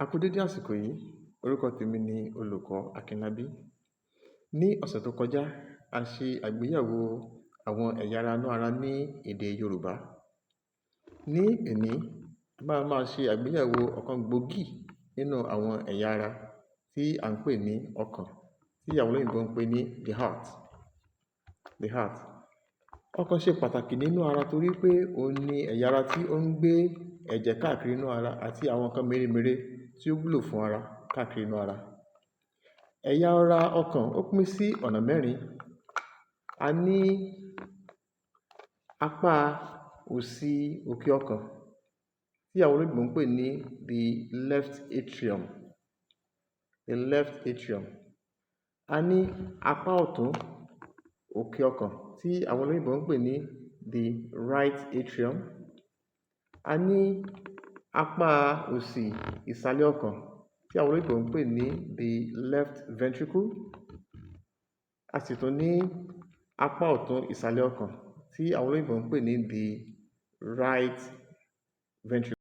A kú dédé àsìkò yìí, orúkọ tèmi ni olùkọ́ Akínlábí. Ní ọ̀sẹ̀ tó kọjá, a ṣe àgbéyẹ̀wò àwọn ẹ̀yà ara inú ara ní èdè Yorùbá. Ní èní, a máa ṣe àgbéyẹ̀wò ọ̀kan gbòógì nínú àwọn ẹ̀yà ara tí à ń pè ní ọkàn, tí àwọn olóyìnbó ń pè ní the heart. The heart. Ọkàn ṣe pàtàkì nínú ara torí pé òun ni ẹ̀yà ara tí ó ń gbé ẹ̀jẹ̀ káàkiri inú ara àti àwọn nǹkan mèremère tí ó wúlò fún ara káàkiri inú ara. Ẹ̀yà ara ọkàn ó pín sí ọ̀nà mẹ́rin. A ní apá òsì òkè ọkàn tí àwọn olóyìnbó ń pè ní the left atrium. The left atrium. A ní apá ọ̀tún òkè ọkàn tí àwọn olóyìnbó ń pè ní the right atrium. A ní apá òsì ìsàlẹ̀ ọkàn tí àwọn olóyìnbó ń pè ní the left ventricle. A sì tún ní apá ọ̀tún ìsàlẹ̀ ọkàn tí àwọn olóyìnbó ń pè ní the right ventricle.